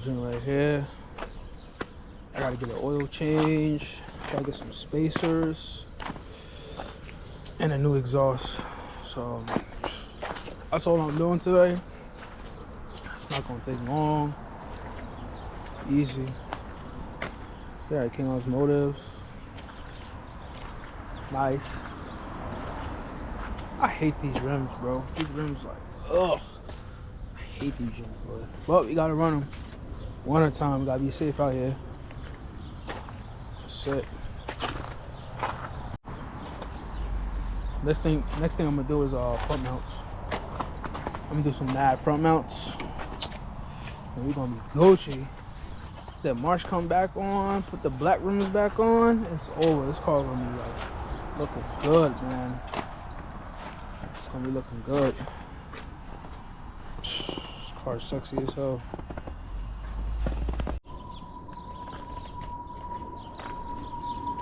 joint right here. I gotta get an oil change. Gotta get some spacers and a new exhaust. So that's all I'm doing today. It's not gonna take long. Easy. Yeah, King Osmotives. Nice. I hate these rims, bro. These rims, like, ugh. I hate these rims, bro. But we gotta run them one at a time. We gotta be safe out here. That's it. Next thing I'm gonna do is front mounts. I'm gonna do some mad front mounts. And we're gonna be Gucci. That marsh come back on, put the black rims back on, it's over. This car's gonna be like looking good, man. It's gonna be looking good. This car's sexy as hell.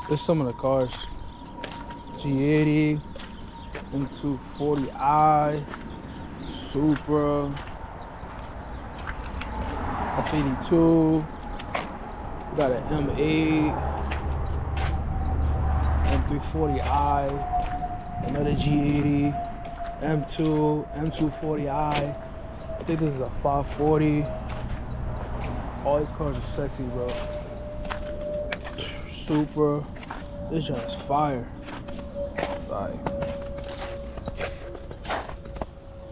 There's some of the cars. G80, M240i, Supra, F82. We got an M8, M340i, another G80, M240i. I think this is a 540. All these cars are sexy, bro. Supra. This joint is fire. Like,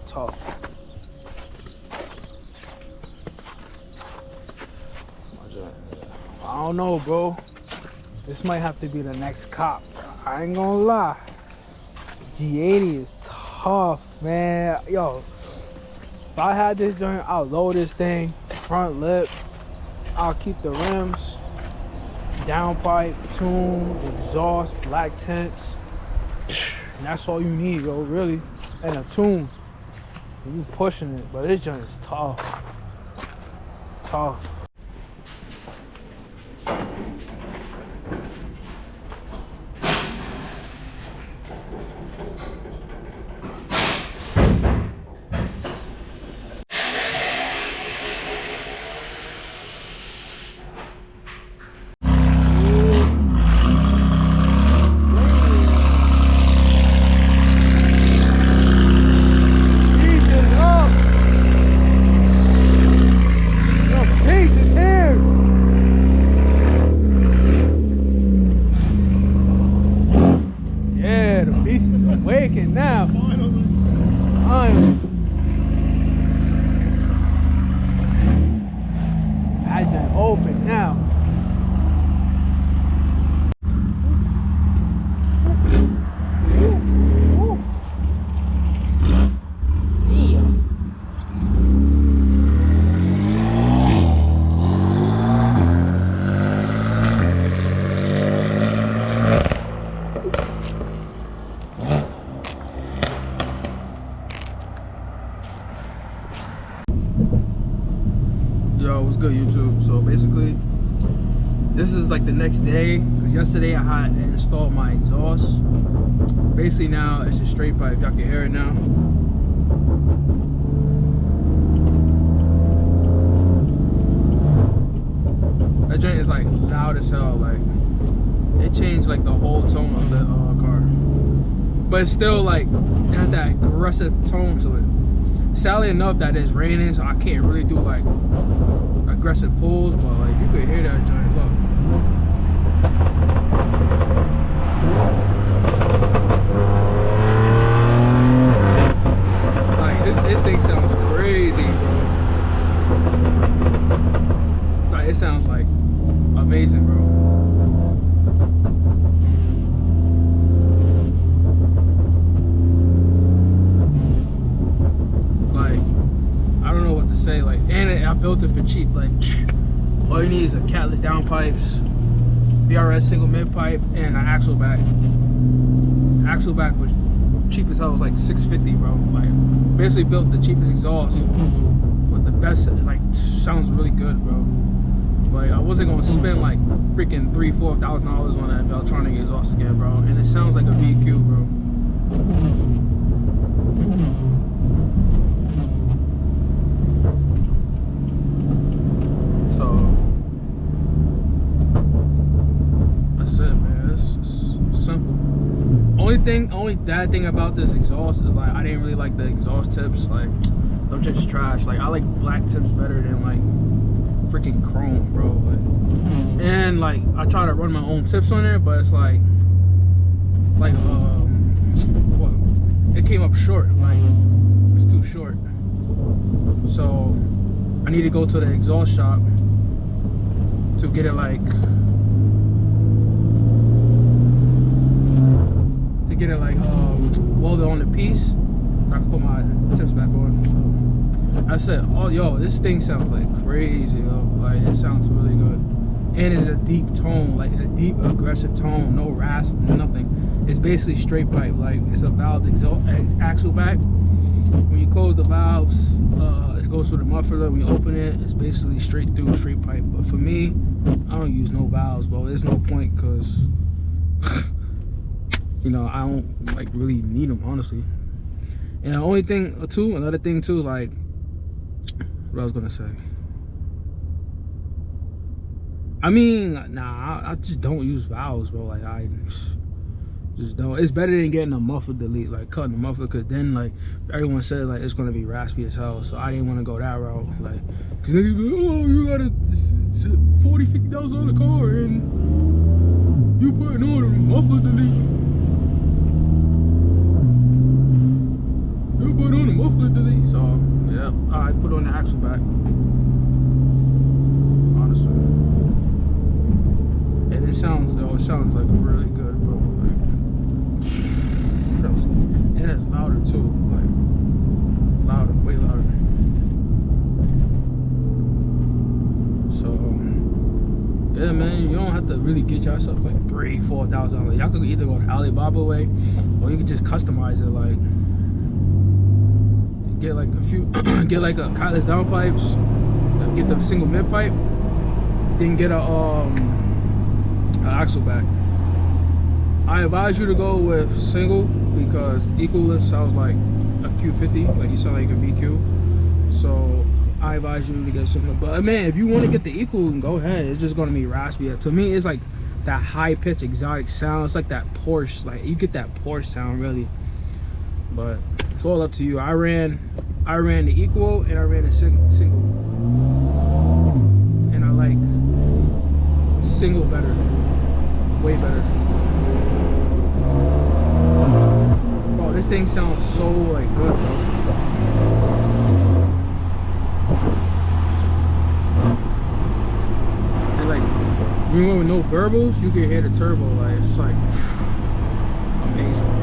tough. I don't know, bro. This might have to be the next cop. I ain't gonna lie. G80 is tough, man. Yo, if I had this joint, I'll load this thing, front lip. I'll keep the rims, downpipe, tune, exhaust, black tints. And that's all you need, bro, really. And a tune. You pushing it, but this joint is tough. Tough. Open now. Yo, what's good, YouTube? So basically, this is like the next day, because yesterday I had installed my exhaust. Basically now it's a straight pipe. Y'all can hear it now. That joint is like loud as hell. Like, it changed like the whole tone of the car, but it's still like, it has that aggressive tone to it. Sadly enough that it's raining, so I can't really do like aggressive pulls, but like you could hear that joint. Look. Like this thing sounds crazy, bro. Like it sounds like amazing, bro. Say like, and I built it for cheap. Like, all you need is a catless downpipes, VRSF single mid-pipe, and an axle back. Axle back was cheap as hell. It was like $650, bro. Like, basically built the cheapest exhaust with the best. It's like, sounds really good, bro. Like, I wasn't gonna spend like freaking $3,000–4,000 on that Valtronic exhaust again, bro. And it sounds like a VQ, bro. only bad thing about this exhaust is like I didn't really like the exhaust tips. Like them just trash. Like I like black tips better than like freaking chrome, bro. Like, and like I try to run my own tips on there, but it's like what? It came up short. Like it's too short. So I need to go to the exhaust shop to get it like welded on the piece so I can put my tips back on. So I said, oh yo, this thing sounds like crazy, yo. Like it sounds really good. And it's a deep tone, like a deep aggressive tone, no rasp, nothing. It's basically straight pipe. Like it's a valve axle back. When you close the valves, it goes through the muffler. When you open it, it's basically straight through, straight pipe. But for me, I don't use no valves, bro. There's no point because you know, I don't like really need them, honestly. And the only thing too, another thing too, like what I was gonna say. I mean, nah, I just don't use valves, bro. Like I just don't. It's better than getting a muffler delete, like cutting the muffler, cause then like everyone said like it's gonna be raspy as hell. So I didn't want to go that route, like, cause niggas be like, oh, you got a $40,000-$50,000 on the car and you putting on a muffler delete. You put on a muffler delete. So yeah, I put on the axle back. Honestly, and it sounds like really good, bro. And it's louder too, like louder, way louder. So yeah, man, you don't have to really get yourself like $3,000-$4,000. Y'all could either go the Alibaba way, or you could just customize it. Like get like a few, get like a catless downpipes, get the single mid pipe, then get a axle back. I advise you to go with single because equal lift sounds like a Q50, like you sound like a BQ. So I advise you to get something. But man, if you want to get the equal, go ahead. It's just gonna be raspy. To me, it's like that high pitch exotic sound. It's like that Porsche. Like you get that Porsche sound really. But it's all up to you. I ran the equal and I ran the single, and I like single better, way better. Bro, this thing sounds so like good, bro. And like when you went with no burbles, you can hear the turbo. Like it's like amazing.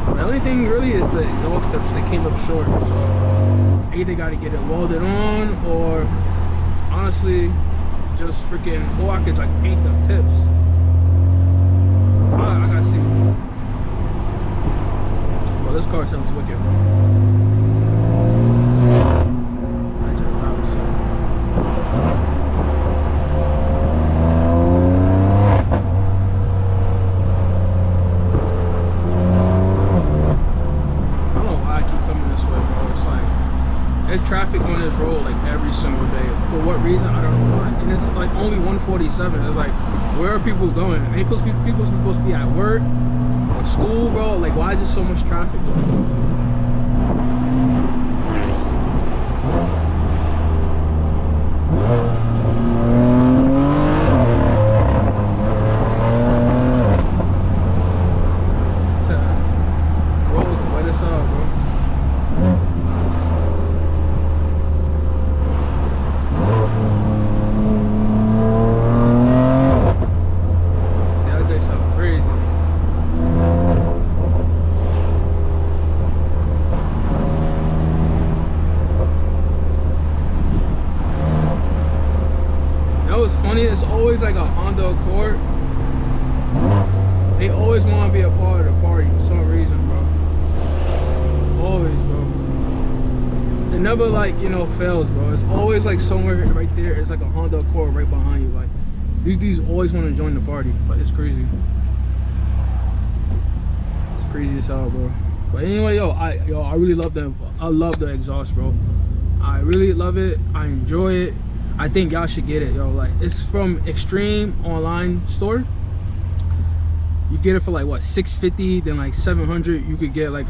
The only thing really is the exhaust tips. They came up short, so I either got to get it welded on, or honestly, just freaking, or I could like paint the tips. I gotta see. Well, this car sounds wicked, bro. Traffic on this road like every single day. For what reason? I don't know why. And it's like only 147. It's like, where are people going? Ain't people supposed to be at work or school, bro? Like, why is there so much traffic, bro? Roads wet as hell, bro. It's always like a Honda Accord. They always want to be a part of the party for some reason, bro. Always, bro. It never like, you know, fails, bro. It's always like somewhere right there. It's like a Honda Accord right behind you. Like these dudes always want to join the party. But it's crazy. It's crazy as hell, bro. But anyway, I really love I love the exhaust, bro. I really love it. I enjoy it. I think y'all should get it, yo. Like, it's from Extreme online store. You get it for like what, $650, then like $700. You could get like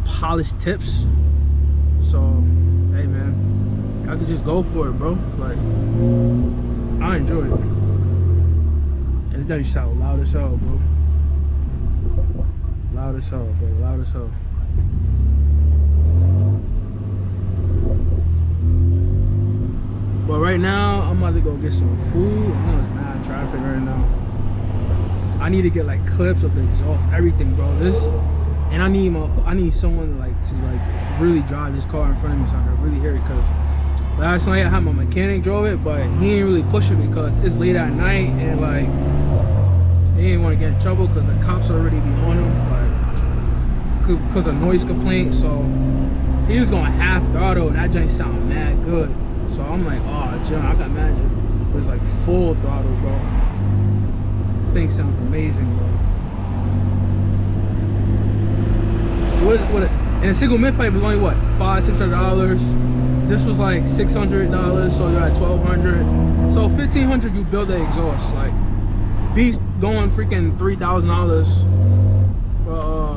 polished tips. So hey man, I could just go for it, bro. Like, I enjoy it. And it doesn't sound loud as hell, bro. Loud as hell, bro. Loud as hell. But right now, I'm about to go get some food. I know it's mad traffic right now. I need to get like clips of the exhaust, everything, bro. And I need someone to really drive this car in front of me so I can really hear it. Cause last night I had my mechanic drove it, but he didn't really push it because it's late at night and like he didn't want to get in trouble because the cops already be on him, like because of noise complaint. So he was going half throttle and that joint sound mad good. So I'm like, oh, John, I got magic. It was like full throttle, bro. Thing sounds amazing, bro. What and a single midpipe was only what, $500–600. This was like $600, so you're at $1,200. So $1,500 you build the exhaust. Like, beast going freaking $3,000 for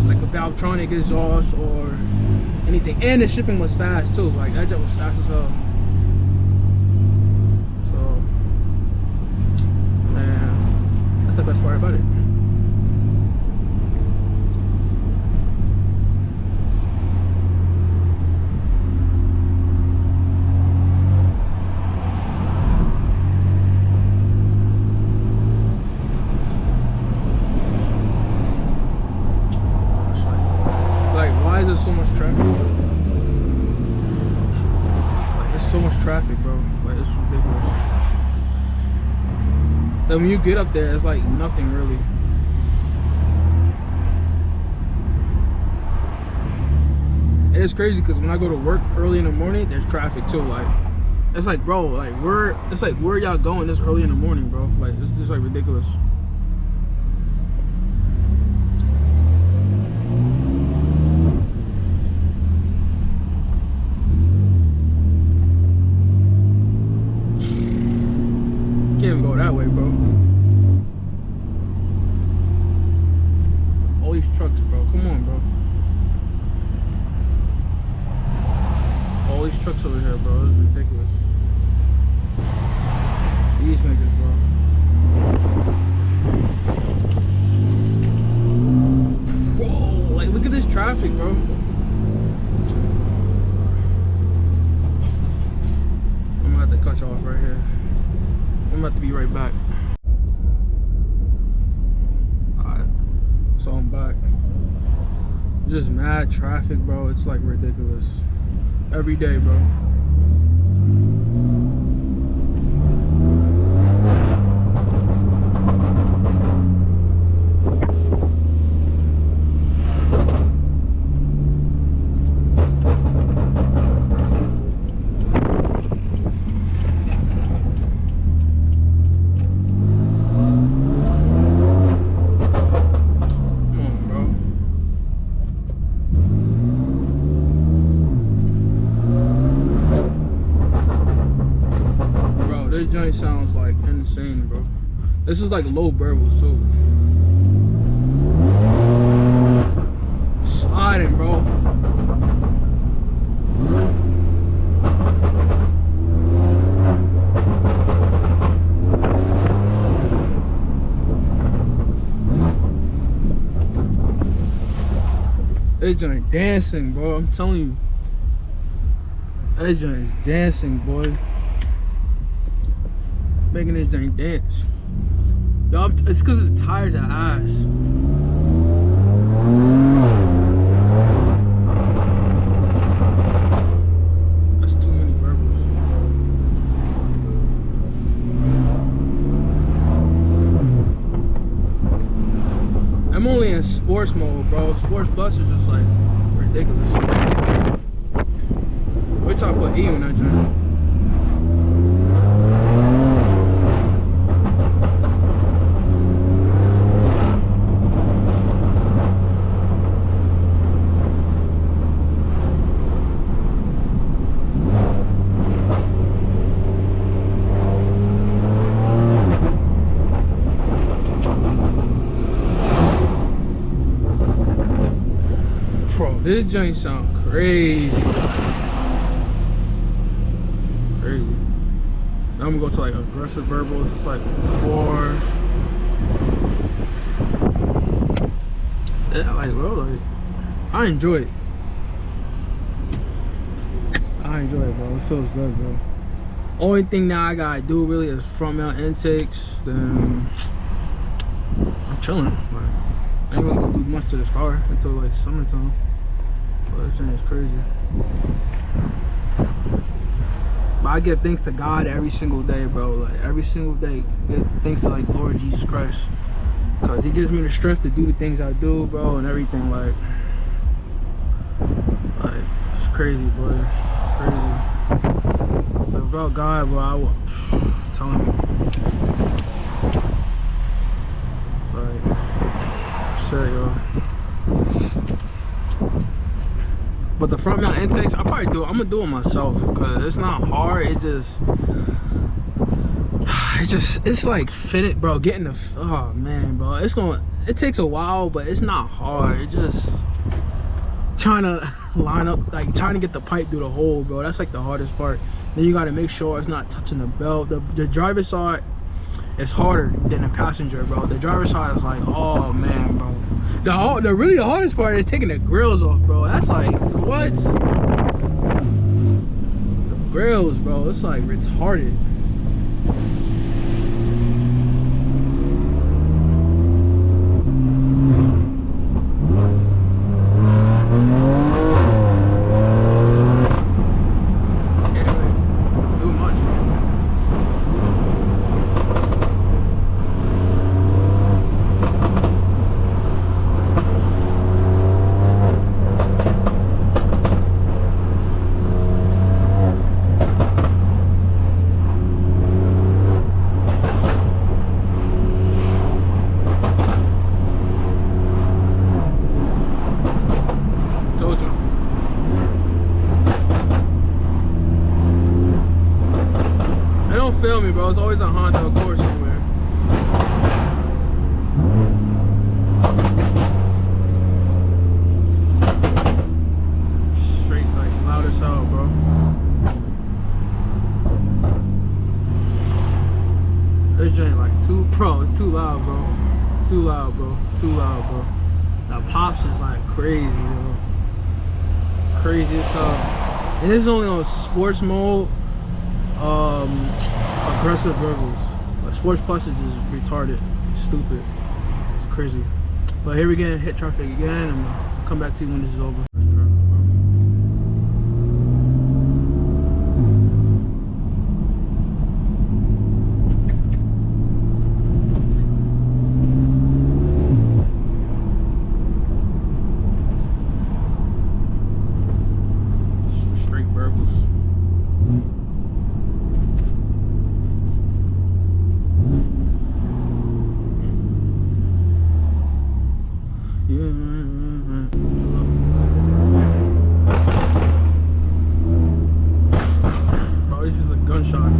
like a Valvetronic exhaust or anything. And the shipping was fast too. Like, that jet was fast as hell. So man, that's the best part about it. So much traffic. Like, there's so much traffic, bro. Like, it's ridiculous. Then when you get up there, it's like nothing really. And it's crazy because when I go to work early in the morning, there's traffic too. Like, it's like, bro, like where y'all going this early in the morning, bro? Like, it's just like ridiculous. Can't even go that way, bro. All these trucks, bro. Come on, bro. All these trucks over here, bro. This is ridiculous. These niggas, bro. Whoa, like, look at this traffic, bro. I'm gonna have to cut you off right here. I'm about to be right back. Alright, so I'm back. Just mad traffic, bro. It's like ridiculous. Every day, bro. This joint sounds like insane, bro. This is like low burbles too. Sliding, bro. This joint dancing, bro. I'm telling you. This joint is dancing, boy. Making this thing dance. Y'all, it's because the tires are ass. That's too many verbals. I'm only in sports mode, bro. Sports Plus is just like ridiculous. We're talking about E on that joint. This joint sound crazy. Crazy. Now I'm gonna go to like aggressive verbals. It's like 4. Yeah, like bro, like I enjoy it. I enjoy it, bro. It feels good, bro. Only thing now I gotta do really is front mount intakes. Then I'm chilling. Like, I ain't gonna do much to this car until like summertime. But this thing is crazy. But I give thanks to God every single day, bro. Like every single day, give thanks to like Lord Jesus Christ, cause He gives me the strength to do the things I do, bro, and everything. Like it's crazy, boy. It's crazy. But without God, bro, I will telling you. Like, shit, yo. But the front mount intakes, I'm gonna do it myself, cause it's not hard. It's like fitted, bro. Getting the, oh man, bro. It takes a while, but it's not hard. It just trying to line up, like trying to get the pipe through the hole, bro. That's like the hardest part. Then you gotta make sure it's not touching the belt. The driver's side is harder than the passenger, bro. The driver's side is like, oh man, bro. The really the hardest part is taking the grills off, bro. That's like, what? The grills, bro. It's like retarded. Feel me, bro. It's always a Honda Accord somewhere. Straight like loud as hell, bro. This joint like it's too loud, bro. Too loud, bro. Too loud, bro. Now pops is like crazy, bro. Crazy as hell. And this is only on sports mode. Aggressive verbals. Like sports plus is just retarded, stupid. It's crazy. But here we get hit traffic again, and I'll come back to you when this is over. Straight verbals. Bro, it's just a gunshot.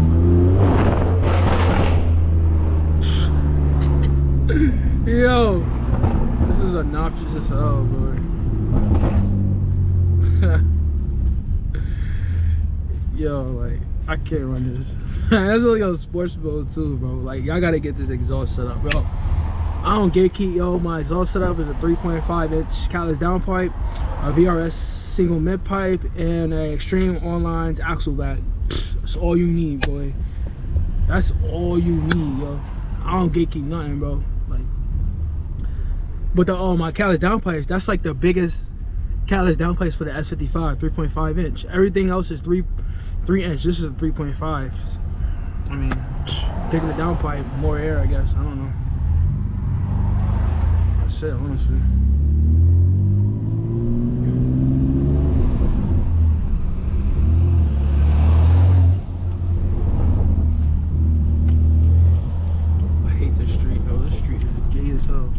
Yo, this is obnoxious as hell, bro. Yo, like, I can't run this. That's like a sports mode too, bro. Like, y'all gotta get this exhaust set up, bro. I don't gatekeep, yo. My exhaust setup is a 3.5 inch catless downpipe, a VRS single midpipe, and an extreme online's axle back. That's all you need, boy. That's all you need, yo. I don't gatekeep nothing, bro. Like, but my catless downpipes, that's like the biggest catless downpipes for the S55, 3.5 inch. Everything else is 3 inch. This is a 3.5. I mean, bigger the downpipe, more air, I guess. I don't know. That's it, honestly. I hate this street, bro. This street is gay as hell.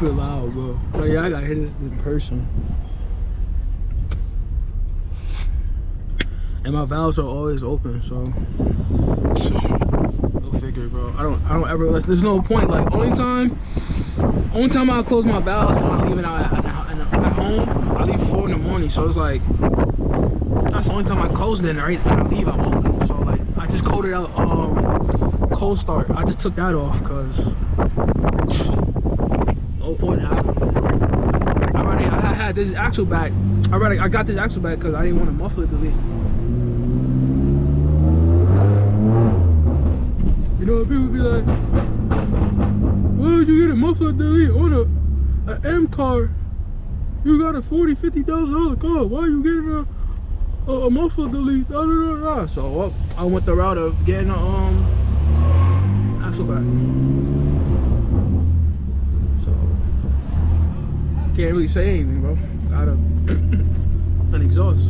stupid loud, bro. But yeah, I gotta hit this in person. And my valves are always open, so go figure, bro. I don't ever. There's no point. Like only time I close my valves when I'm leaving out at home. I leave 4 in the morning, so it's like that's the only time I close. Then right when I leave, I'm open. So like I just coded out cold start. I just took that off because no point in having it. I had this axle back. I got this axle back because I didn't want a muffler delete. You know, people be like, why would you get a muffler delete on a M car? You got a $40,000-$50,000 car. Why are you getting a muffler delete? Da, da, da, da. So I went the route of getting a axle back. So can't really say anything, bro. Got an exhaust.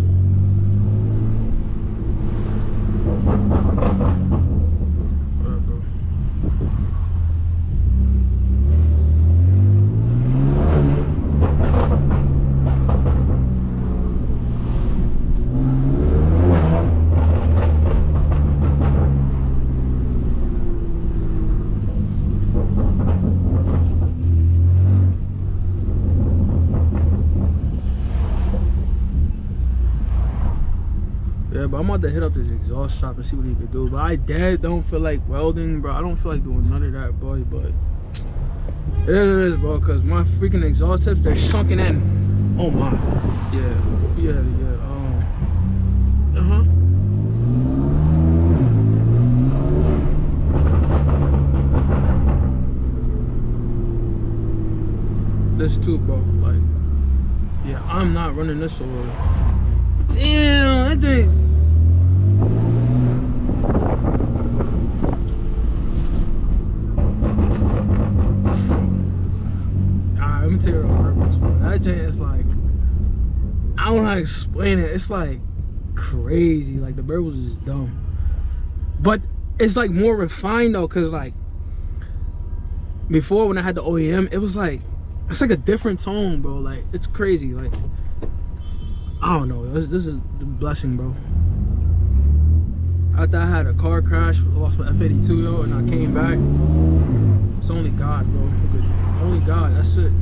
Yeah, but I'm about to hit up this exhaust shop and see what he can do. But I don't feel like welding, bro. I don't feel like doing none of that, boy. But it is, bro, because my freaking exhaust tips, they're sunken in. Oh my. Yeah. This too, bro. Like, yeah, I'm not running this over. Damn, that thing. Alright, let me tell you the purpose, bro. That thing is like, I don't know how to explain it. It's like crazy. Like the burbles is just dumb. But it's like more refined though, cause like before when I had the OEM, it was like, it's like a different tone, bro. Like it's crazy. Like I don't know. This is a blessing, bro. After I had a car crash, lost my F82, yo, and I came back. It's only God, bro. Only God. That's it.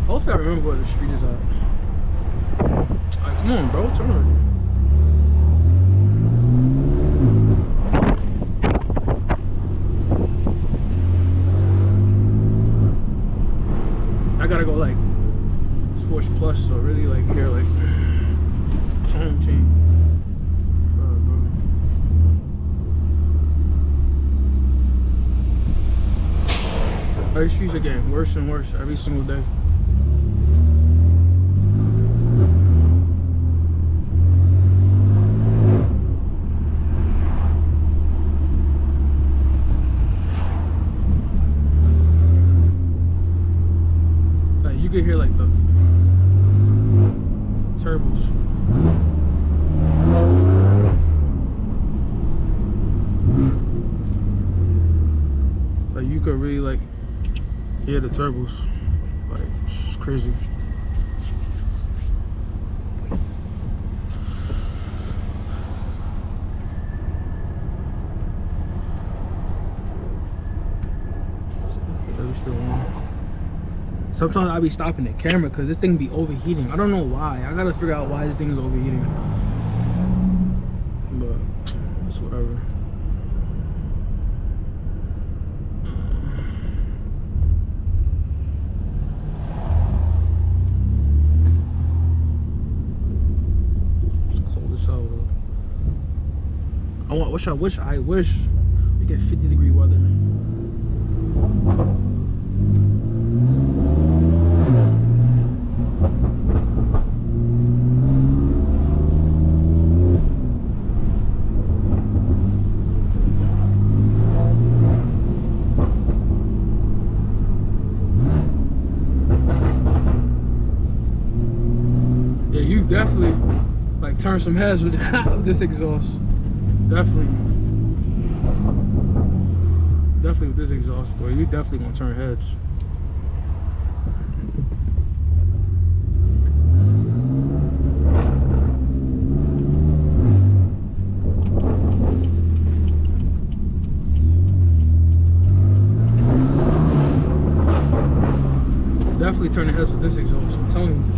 Hopefully I remember where the street is at. Like, come on, bro. Turn on. I gotta go like Sports Plus, so really like here, like tone change. These streets are getting worse and worse every single day. Like you can hear like the turbos. Like you could really like hear the turbos. Like it's crazy. Still on. Sometimes I be stopping the camera because this thing be overheating. I don't know why. I gotta figure out why this thing is overheating. But it's whatever. It's cold as hell, bro. I wish we get 50-degree weather. Definitely like turn some heads with that, this exhaust. Definitely Definitely with this exhaust, boy, you definitely gonna turn heads. Definitely turning heads with this exhaust, I'm telling you.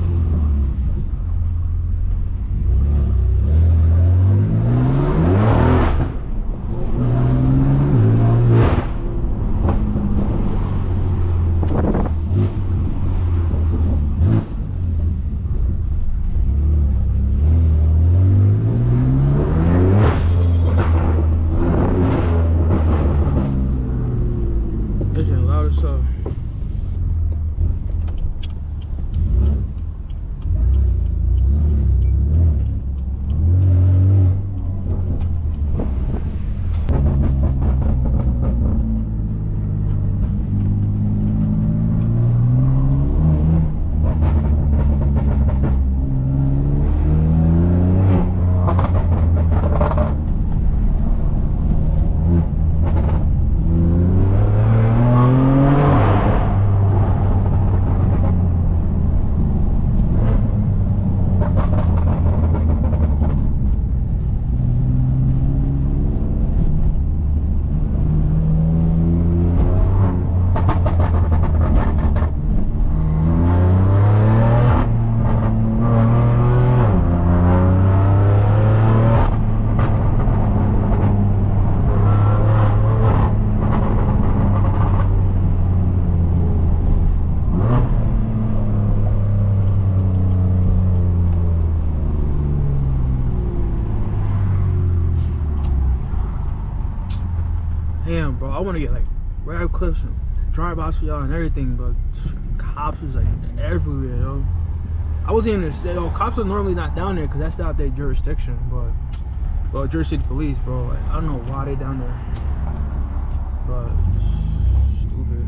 Engine loud as hell. Damn, bro, I want to get like rare clips and drive-bys for y'all and everything, but cops is like everywhere, yo. I wasn't even, yo, cops are normally not down there because that's not their jurisdiction, but, well, Jersey City Police, bro, like, I don't know why they down there, but stupid.